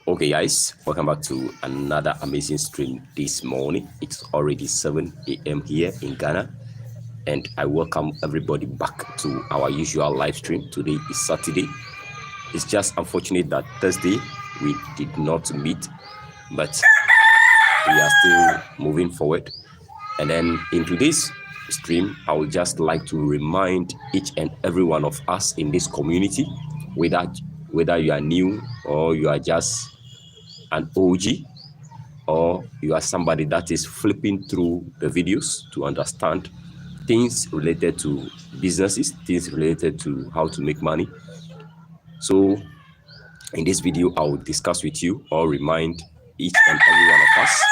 Okay, guys, welcome back to another amazing stream this morning. It's already 7 a.m. here in Ghana, and I welcome everybody back to our usual live stream. Today is Saturday. It's just unfortunate that Thursday we did not meet, but we are still moving forward. And then in today's stream, I would just like to remind each and every one of us in this community, whether you are new or you are just an OG, or you are somebody that is flipping through the videos to understand things related to businesses, things related to how to make money. So in this video, I will discuss with you or remind each and every one of us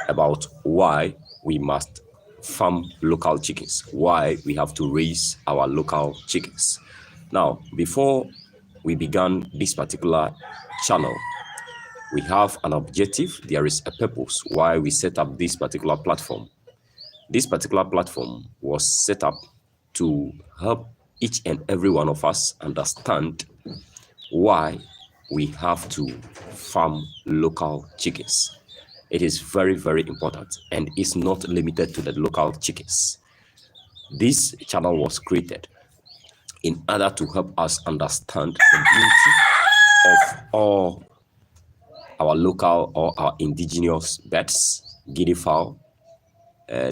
about why we must farm local chickens, why we have to raise our local chickens. Now, before we began this particular channel, we have an objective. There is a purpose why we set up this particular platform. This particular platform was set up to help each and every one of us understand why we have to farm local chickens. It is very, very important, and it's not limited to the local chickens. This channel was created in order to help us understand the beauty of all our local or our indigenous birds, guinea fowl,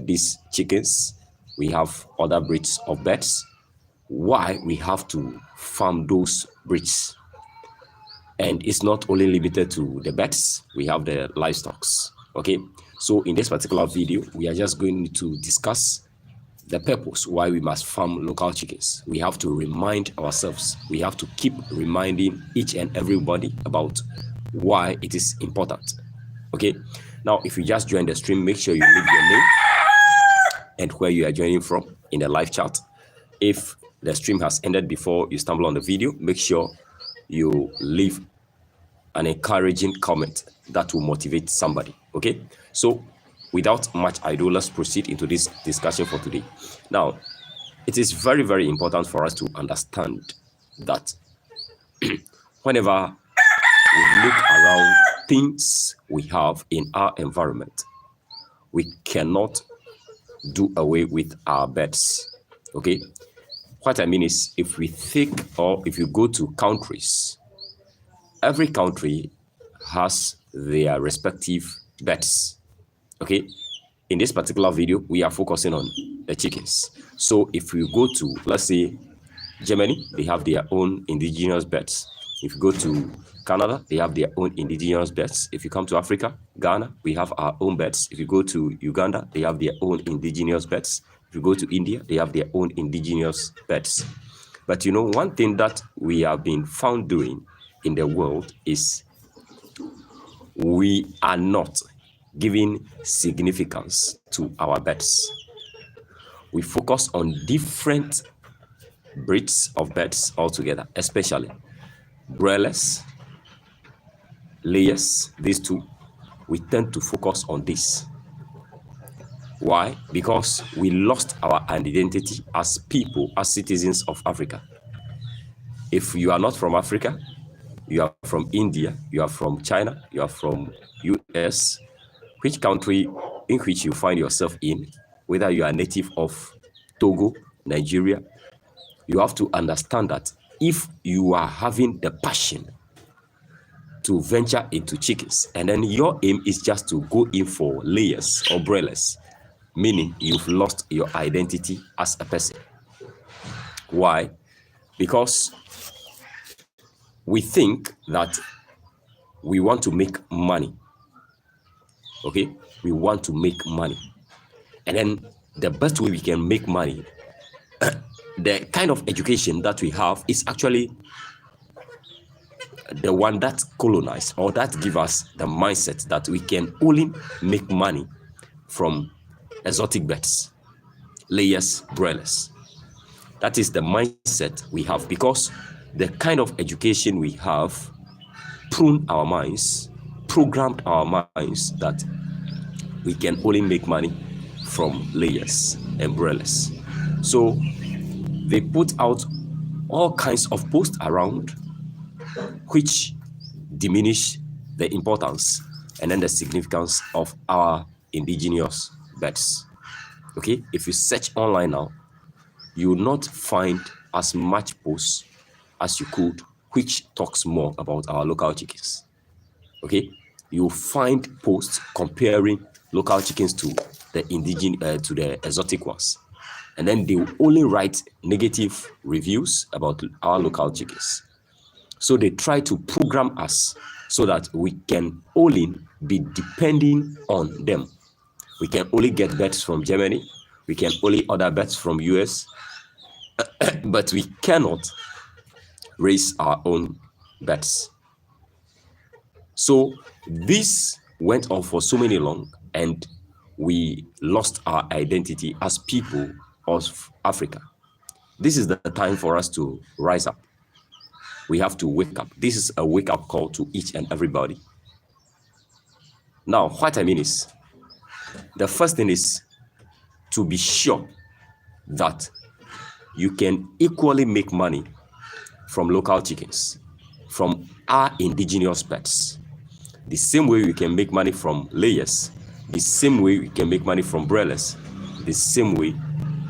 these chickens. We have other breeds of birds. Why we have to farm those breeds. And it's not only limited to the birds, we have the livestock. Okay, so in this particular video, we are just going to discuss the purpose why we must farm local chickens. We have to remind ourselves, we have to keep reminding each and everybody about why it is important. Okay, now if you just joined the stream, make sure you leave your name and where you are joining from in the live chat. If the stream has ended before you stumble on the video, make sure you leave an encouraging comment that will motivate somebody. Okay, so without much ado, let's proceed into this discussion for today. Now, it is very, very important for us to understand that whenever we look around things we have in our environment, we cannot do away with our birds. Okay, what I mean is, if we think, or if you go to countries, every country has their respective birds. Okay, in this particular video, we are focusing on the chickens. So if we go to, let's say, Germany, they have their own indigenous birds. If you go to Canada, they have their own indigenous birds. If you come to Africa, Ghana, we have our own birds. If you go to Uganda, they have their own indigenous birds. If you go to India, they have their own indigenous birds. But you know, one thing that we have been found doing in the world is we are not giving significance to our birds. We focus on different breeds of birds altogether, especially broilers, layers, these two. We tend to focus on this. Why? Because we lost our identity as people, as citizens of Africa. If you are not from Africa, you are from India, you are from China, you are from US, which country in which you find yourself in, whether you are native of Togo, Nigeria, you have to understand that if you are having the passion to venture into chickens, and then your aim is just to go in for layers or broilers, meaning you've lost your identity as a person. Why? Because we think that we want to make money. Okay, we want to make money, and then the best way we can make money, the kind of education that we have is actually the one that colonized or that give us the mindset that we can only make money from exotic birds, layers, broilers. That is the mindset we have, because the kind of education we have pruned our minds, programmed our minds that we can only make money from layers and broilers. So they put out all kinds of posts around which diminish the importance and then the significance of our indigenous birds. Okay, if you search online now, you will not find as much posts as you could which talks more about our local chickens. Okay, you'll find posts comparing local chickens to the indigenous to the exotic ones, and then they will only write negative reviews about our local chickens. So they try to program us so that we can only be depending on them. We can only get birds from Germany, we can only order birds from US, but we cannot raise our own birds. So this went on for so many long, and we lost our identity as people of Africa. This is the time for us to rise up. We have to wake up. This is a wake-up call to each and everybody. Now, what I mean is, the first thing is to be sure that you can equally make money from local chickens, from our indigenous pets. The same way we can make money from layers, the same way we can make money from broilers, the same way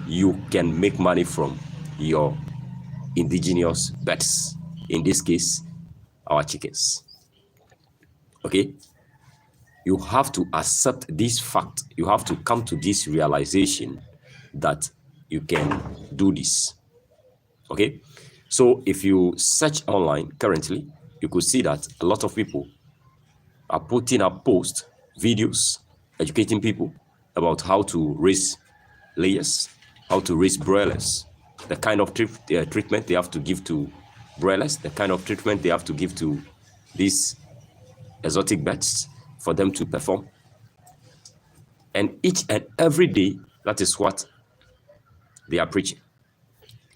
you can make money from your indigenous pets. In this case, our chickens. Okay? You have to accept this fact. You have to come to this realization that you can do this. Okay? So if you search online currently, you could see that a lot of people are putting up posts, videos, educating people about how to raise layers, how to raise broilers, the kind of treatment they have to give to broilers, the kind of treatment they have to give to these exotic birds for them to perform. And each and every day, that is what they are preaching.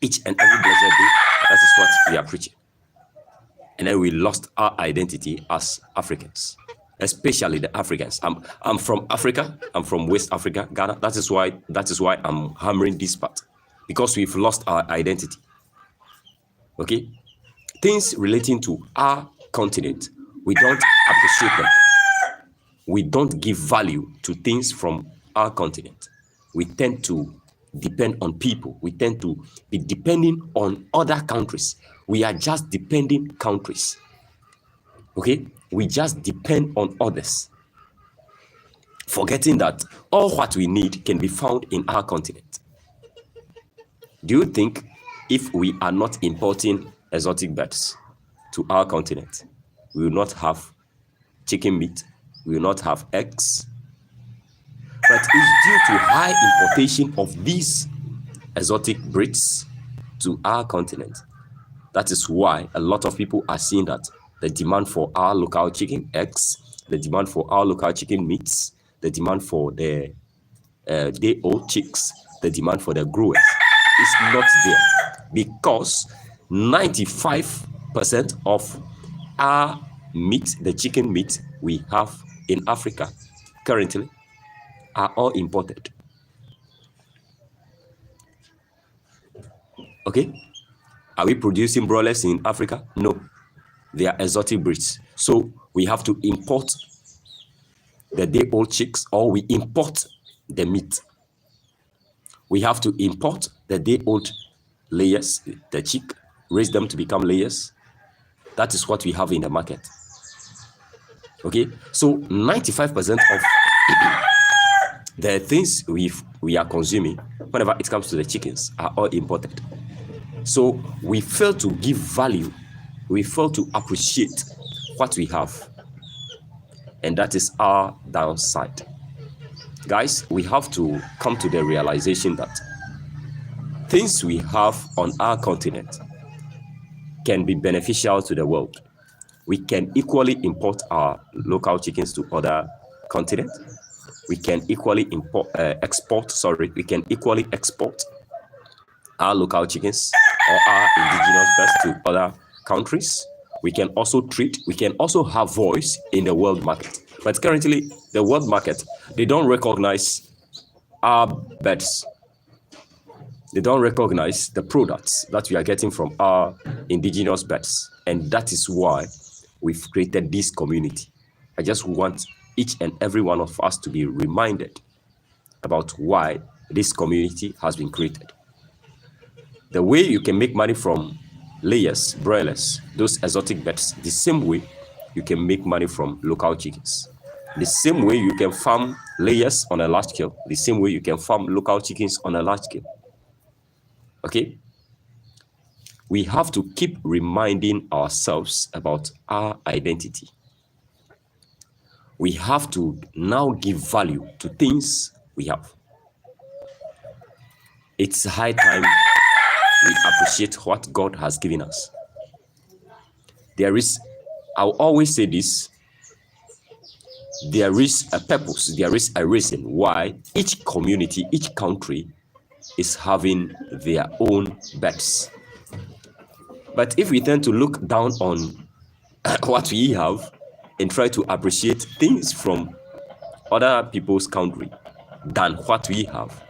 Each and every blessed day, that is what they are preaching. And then we lost our identity as Africans, especially the Africans. I'm from Africa. I'm from West Africa, Ghana. That is why I'm hammering this part, because we've lost our identity. Okay, things relating to our continent, we don't appreciate them. We don't give value to things from our continent. We tend to depend on people. We tend to be depending on other countries. We are just depending countries. Okay? We just depend on others, forgetting that all what we need can be found in our continent. Do you think if we are not importing exotic birds to our continent, we will not have chicken meat, we will not have eggs? But it's due to high importation of these exotic breeds to our continent. That is why a lot of people are seeing that the demand for our local chicken eggs, the demand for our local chicken meats, the demand for the day-old chicks, the demand for the growers is not there, because 95% of our meat, the chicken meat we have in Africa currently, are all imported. Okay? Are we producing broilers in Africa? No. They are exotic breeds. So we have to import the day-old chicks, or we import the meat. We have to import the day-old layers, the chick, raise them to become layers. That is what we have in the market. Okay? So 95% of the things we are consuming, whenever it comes to the chickens, are all imported. So we fail to give value, we fail to appreciate what we have, and that is our downside. Guys, we have to come to the realization that things we have on our continent can be beneficial to the world. We can equally import our local chickens to other continents. We can equally export our local chickens or our indigenous birds to other countries. We can also treat, we can also have voice in the world market. But currently, the world market, they don't recognize our birds. They don't recognize the products that we are getting from our indigenous birds. And that is why we've created this community. I just want each and every one of us to be reminded about why this community has been created. The way you can make money from layers, broilers, those exotic birds, the same way you can make money from local chickens. The same way you can farm layers on a large scale, the same way you can farm local chickens on a large scale. Okay? We have to keep reminding ourselves about our identity. We have to now give value to things we have. It's high time we appreciate what God has given us. I'll always say this, there is a purpose, there is a reason why each community, each country is having their own birds. But if we tend to look down on what we have and try to appreciate things from other people's country than what we have,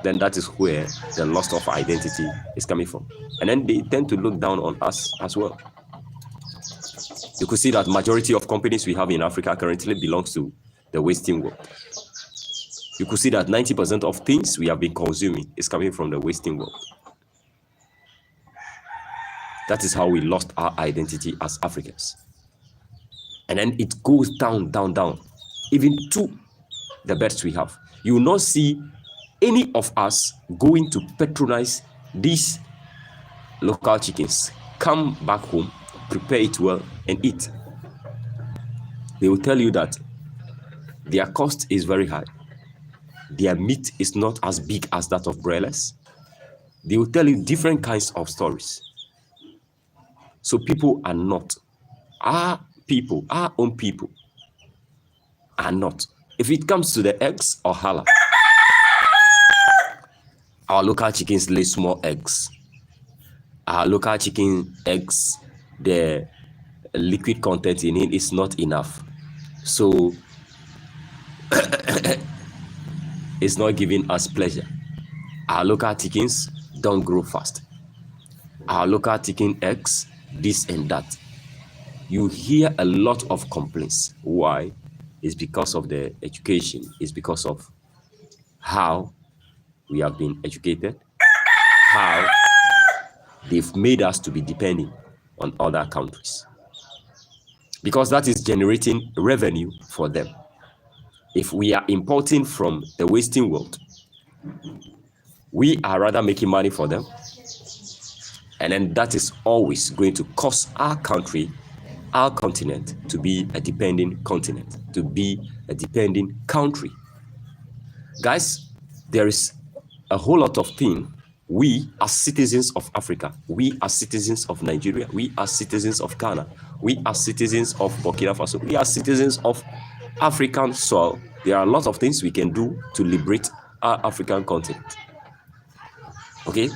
then that is where the loss of identity is coming from. And then they tend to look down on us as well. You could see that majority of companies we have in Africa currently belongs to the Western world. You could see that 90% of things we have been consuming is coming from the Western world. That is how we lost our identity as Africans. And then it goes down, down, down, even to the birds we have. You will not see any of us going to patronize these local chickens. Come back home, prepare it well, and eat. They will tell you that their cost is very high. Their meat is not as big as that of broilers. They will tell you different kinds of stories. So people are not. Our people, our own people, are not. If it comes to the eggs or halal, our local chickens lay small eggs. Our local chicken eggs, the liquid content in it is not enough. So it's not giving us pleasure. Our local chickens don't grow fast. Our local chicken eggs, this and that. You hear a lot of complaints. Why? It's because of the education. It's because of how we have been educated, how they've made us to be depending on other countries. Because that is generating revenue for them. If we are importing from the Western world, we are rather making money for them. And then that is always going to cause our country, our continent, to be a dependent continent, to be a dependent country. Guys, there is a whole lot of things we as citizens of Africa, we as citizens of Nigeria, we as citizens of Ghana, we as citizens of Burkina Faso, we as citizens of African soil, there are a lot of things we can do to liberate our African continent. Okay?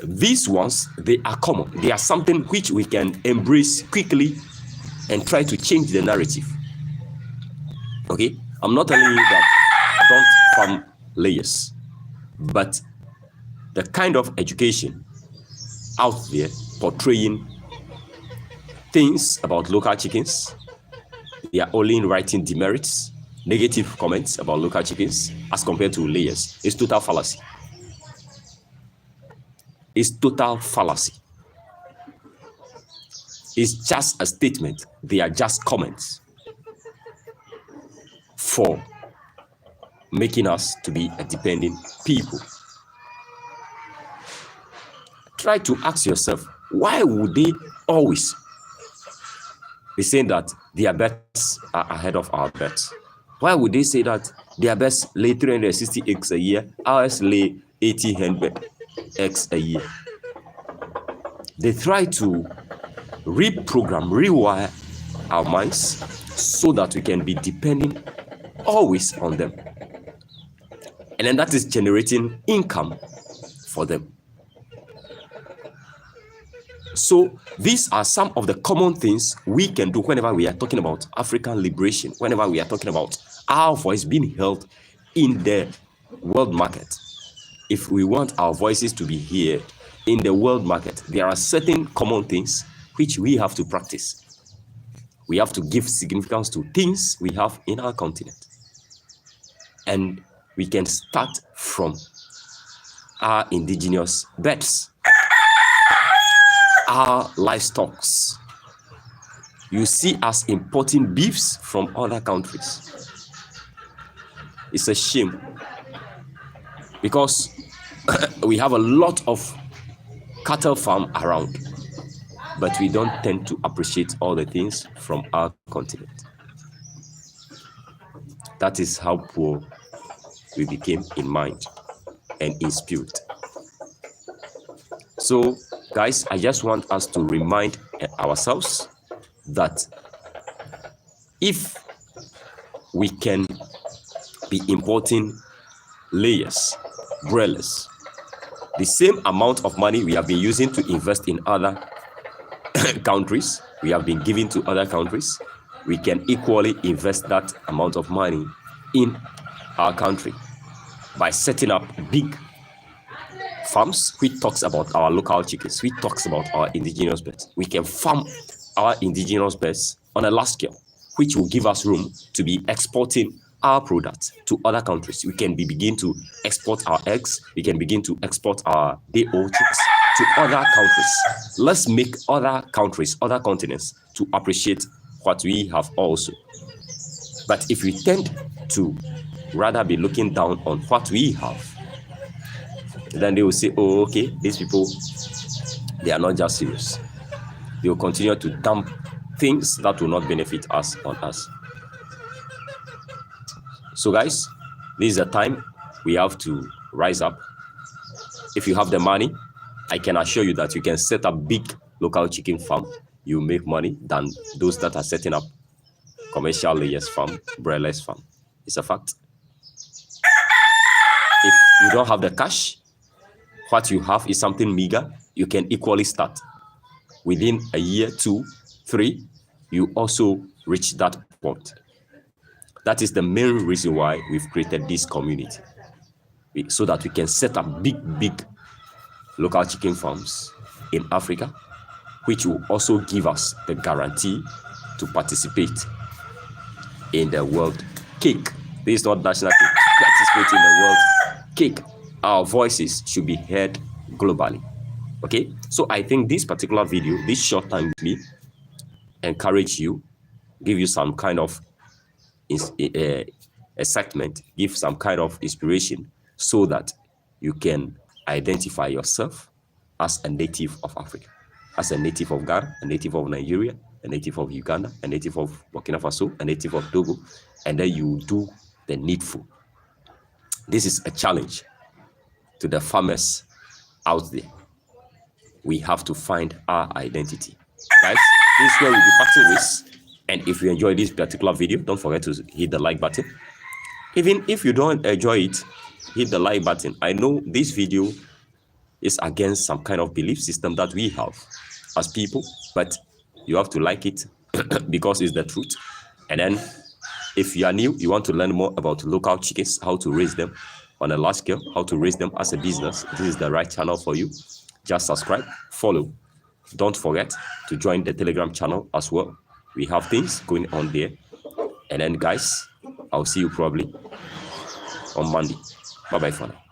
These ones, they are common. They are something which we can embrace quickly and try to change the narrative. Okay? I'm not telling you that don't farm layers, but the kind of education out there portraying things about local chickens, they are only writing demerits, negative comments about local chickens as compared to layers. It's total fallacy. It's total fallacy. It's just a statement. They are just comments for making us to be a dependent people. Try to ask yourself, why would they always be saying that their bets are ahead of our bets? Why would they say that their bets lay 360 eggs a year, ours lay 1,800 eggs a year? They try to reprogram, rewire our minds so that we can be depending always on them. And then that is generating income for them. So these are some of the common things we can do whenever we are talking about African liberation, whenever we are talking about our voice being held in the world market. If we want our voices to be heard in the world market, there are certain common things which we have to practice. We have to give significance to things we have in our continent. And we can start from our indigenous birds, our livestock. You see us importing beefs from other countries. It's a shame because we have a lot of cattle farm around, but we don't tend to appreciate all the things from our continent. That is how poor we became in mind and in spirit. So, guys, I just want us to remind ourselves that if we can be importing layers, broilers, the same amount of money we have been using to invest in other countries, we have been giving to other countries, we can equally invest that amount of money in our country by setting up big farms which talks about our local chickens, which talks about our indigenous birds. We can farm our indigenous birds on a large scale, which will give us room to be exporting our products to other countries. We can begin to export our eggs. We can begin to export our day-old chicks to other countries. Let's make other countries, other continents to appreciate what we have also. But if we tend to rather be looking down on what we have, then they will say, oh, okay, these people, they are not just serious. They will continue to dump things that will not benefit us on us. So guys, this is the time we have to rise up. If you have the money, I can assure you that you can set up big local chicken farm. You make money than those that are setting up commercial layers farm, broilers farm. It's a fact. If you don't have the cash, what you have is something meager, you can equally start. Within a year, 2, 3, you also reach that point. That is the main reason why we've created this community, so that we can set up big local chicken farms in Africa, which will also give us the guarantee to participate in the world cake. This is not national cake. Participate in the world cake. Our voices should be heard globally. Okay, so I think this particular video, this short time with me, encourage you, give you some kind of excitement, give some kind of inspiration, so that you can identify yourself as a native of Africa, as a native of Ghana, a native of Nigeria, a native of Uganda, a native of Burkina Faso, a native of Togo, and then you do the needful. This is a challenge to the farmers out there. We have to find our identity. Guys, this is where we'll be parting with. And if you enjoy this particular video, don't forget to hit the like button. Even if you don't enjoy it, hit the like button. I know this video is against some kind of belief system that we have as people, but you have to like it because it's the truth. And then if you are new, you want to learn more about local chickens, how to raise them on a large scale, how to raise them as a business, this is the right channel for you. Just subscribe, follow. Don't forget to join the Telegram channel as well. We have things going on there. And then guys, I'll see you probably on Monday. Bye-bye for now.